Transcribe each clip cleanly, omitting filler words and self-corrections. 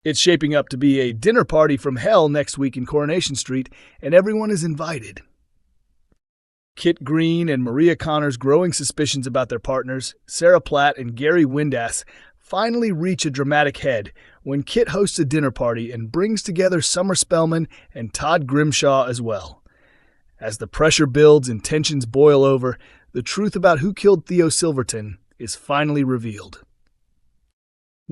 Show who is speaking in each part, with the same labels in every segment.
Speaker 1: It's shaping up to be a dinner party from hell next week in Coronation Street, and everyone is invited. Kit Green and Maria Connor's growing suspicions about their partners, Sarah Platt and Gary Windass, finally reach a dramatic head when Kit hosts a dinner party and brings together Summer Spellman and Todd Grimshaw as well. As the pressure builds and tensions boil over, the truth about who killed Theo Silverton is finally revealed.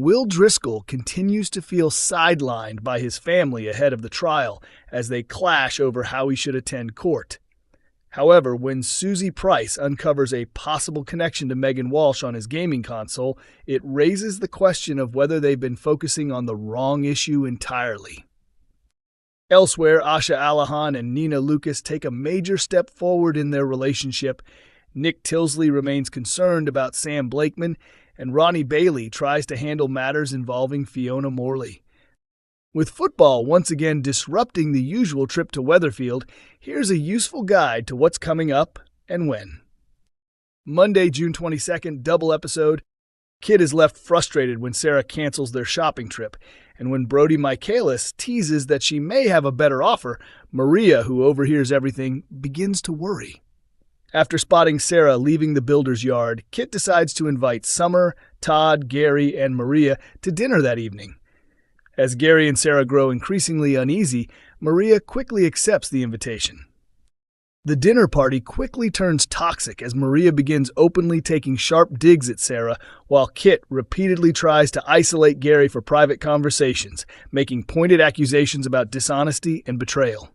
Speaker 1: Will Driscoll continues to feel sidelined by his family ahead of the trial as they clash over how he should attend court. However, when Susie Price uncovers a possible connection to Megan Walsh on his gaming console, it raises the question of whether they've been focusing on the wrong issue entirely. Elsewhere, Asha and Nina Lucas take a major step forward in their relationship. Nick Tilsley remains concerned about Sam Blakeman, and Ronnie Bailey tries to handle matters involving Fiona Morley. With football once again disrupting the usual trip to Weatherfield, here's a useful guide to what's coming up and when. Monday, June 22nd, double episode. Kit is left frustrated when Sarah cancels their shopping trip, and when Brody Michaelis teases that she may have a better offer, Maria, who overhears everything, begins to worry. After spotting Sarah leaving the builder's yard, Kit decides to invite Summer, Todd, Gary, and Maria to dinner that evening. As Gary and Sarah grow increasingly uneasy, Maria quickly accepts the invitation. The dinner party quickly turns toxic as Maria begins openly taking sharp digs at Sarah, while Kit repeatedly tries to isolate Gary for private conversations, making pointed accusations about dishonesty and betrayal.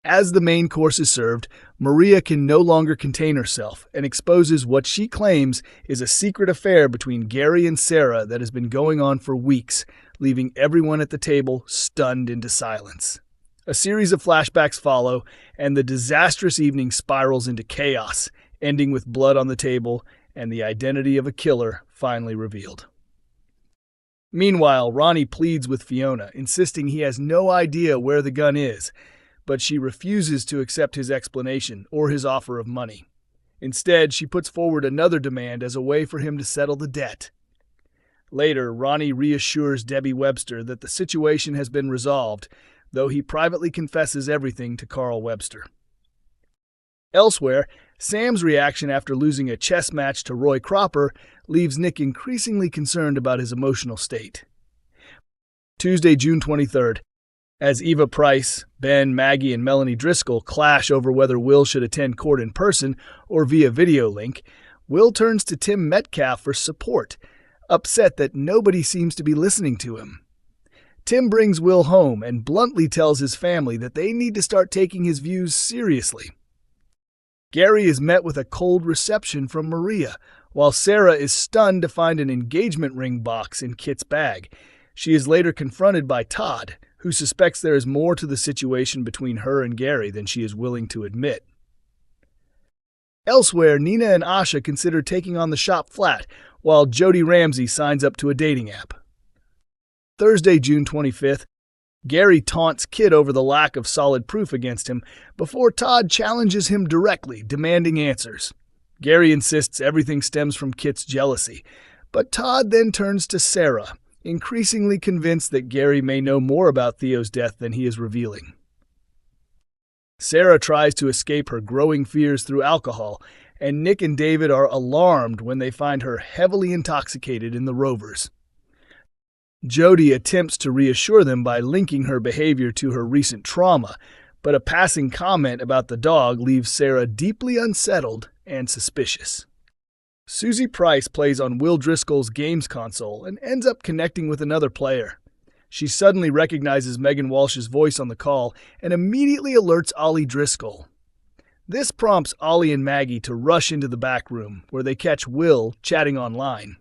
Speaker 1: As the main course is served, Maria can no longer contain herself and exposes what she claims is a secret affair between Gary and Sarah that has been going on for weeks, leaving everyone at the table stunned into silence. A series of flashbacks follow, and the disastrous evening spirals into chaos, ending with blood on the table and the identity of a killer finally revealed. Meanwhile, Ronnie pleads with Fiona, insisting he has no idea where the gun is, but she refuses to accept his explanation or his offer of money. Instead, she puts forward another demand as a way for him to settle the debt. Later, Ronnie reassures Debbie Webster that the situation has been resolved, though he privately confesses everything to Carl Webster. Elsewhere, Sam's reaction after losing a chess match to Roy Cropper leaves Nick increasingly concerned about his emotional state. Tuesday, June 23rd. As Eva Price, Ben, Maggie, and Melanie Driscoll clash over whether Will should attend court in person or via video link, Will turns to Tim Metcalf for support, upset that nobody seems to be listening to him. Tim brings Will home and bluntly tells his family that they need to start taking his views seriously. Gary is met with a cold reception from Maria, while Sarah is stunned to find an engagement ring box in Kit's bag. She is later confronted by Todd, who suspects there is more to the situation between her and Gary than she is willing to admit. Elsewhere, Nina and Asha consider taking on the shop flat, while Jody Ramsey signs up to a dating app. Thursday, June 25th, Gary taunts Kit over the lack of solid proof against him before Todd challenges him directly, demanding answers. Gary insists everything stems from Kit's jealousy, but Todd then turns to Sarah, increasingly convinced that Gary may know more about Theo's death than he is revealing. Sarah tries to escape her growing fears through alcohol, and Nick and David are alarmed when they find her heavily intoxicated in the Rovers. Jody attempts to reassure them by linking her behavior to her recent trauma, but a passing comment about the dog leaves Sarah deeply unsettled and suspicious. Susie Price plays on Will Driscoll's games console and ends up connecting with another player. She suddenly recognizes Megan Walsh's voice on the call and immediately alerts Ollie Driscoll. This prompts Ollie and Maggie to rush into the back room, where they catch Will chatting online.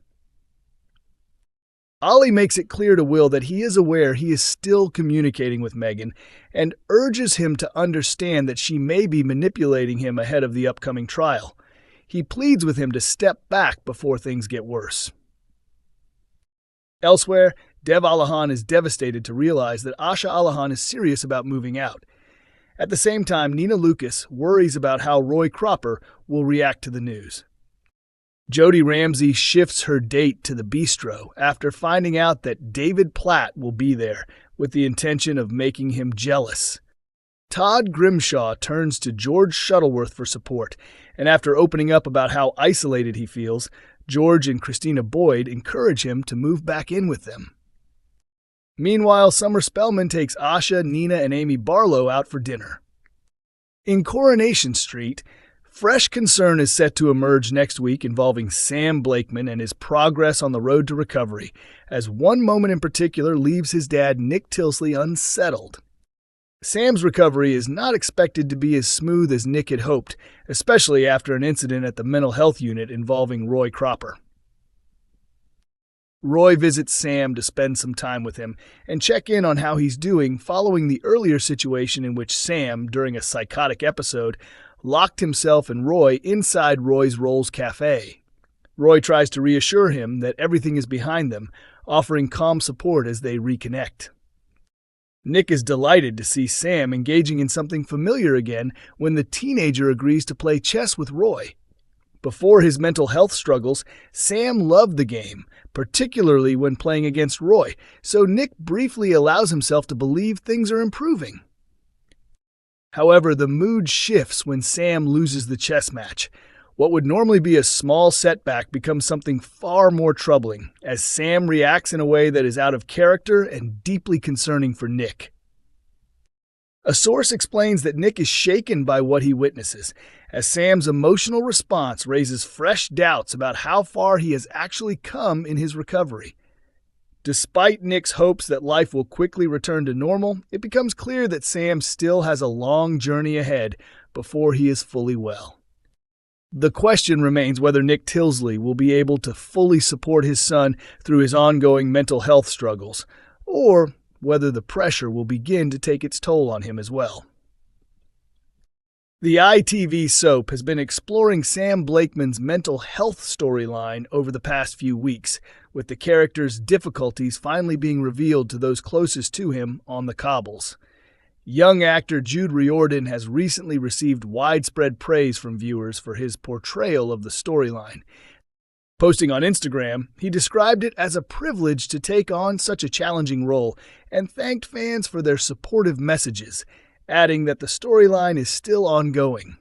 Speaker 1: Ollie makes it clear to Will that he is aware he is still communicating with Megan and urges him to understand that she may be manipulating him ahead of the upcoming trial. He pleads with him to step back before things get worse. Elsewhere, Dev Alahan is devastated to realize that Asha Alahan is serious about moving out. At the same time, Nina Lucas worries about how Roy Cropper will react to the news. Jody Ramsey shifts her date to the bistro after finding out that David Platt will be there with the intention of making him jealous. Todd Grimshaw turns to George Shuttleworth for support, and after opening up about how isolated he feels, George and Christina Boyd encourage him to move back in with them. Meanwhile, Summer Spellman takes Asha, Nina, and Amy Barlow out for dinner. In Coronation Street, fresh concern is set to emerge next week involving Sam Blakeman and his progress on the road to recovery, as one moment in particular leaves his dad, Nick Tilsley, unsettled. Sam's recovery is not expected to be as smooth as Nick had hoped, especially after an incident at the mental health unit involving Roy Cropper. Roy visits Sam to spend some time with him and check in on how he's doing following the earlier situation in which Sam, during a psychotic episode, locked himself and Roy inside Roy's Rolls Cafe. Roy tries to reassure him that everything is behind them, offering calm support as they reconnect. Nick is delighted to see Sam engaging in something familiar again when the teenager agrees to play chess with Roy. Before his mental health struggles, Sam loved the game, particularly when playing against Roy, so Nick briefly allows himself to believe things are improving. However, the mood shifts when Sam loses the chess match. What would normally be a small setback becomes something far more troubling, as Sam reacts in a way that is out of character and deeply concerning for Nick. A source explains that Nick is shaken by what he witnesses, as Sam's emotional response raises fresh doubts about how far he has actually come in his recovery. Despite Nick's hopes that life will quickly return to normal, it becomes clear that Sam still has a long journey ahead before he is fully well. The question remains whether Nick Tilsley will be able to fully support his son through his ongoing mental health struggles, or whether the pressure will begin to take its toll on him as well. The ITV soap has been exploring Sam Blakeman's mental health storyline over the past few weeks, with the character's difficulties finally being revealed to those closest to him on the cobbles. Young actor Jude Riordan has recently received widespread praise from viewers for his portrayal of the storyline. Posting on Instagram, he described it as a privilege to take on such a challenging role and thanked fans for their supportive messages, adding that the storyline is still ongoing.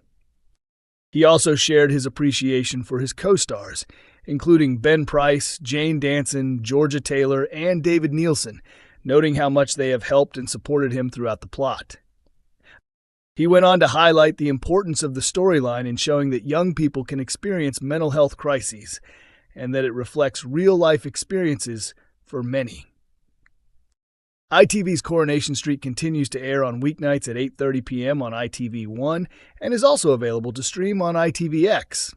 Speaker 1: He also shared his appreciation for his co-stars, including Ben Price, Jane Danson, Georgia Taylor, and David Nielsen, noting how much they have helped and supported him throughout the plot. He went on to highlight the importance of the storyline in showing that young people can experience mental health crises, and that it reflects real-life experiences for many. ITV's Coronation Street continues to air on weeknights at 8:30 p.m. on ITV1 and is also available to stream on ITVX.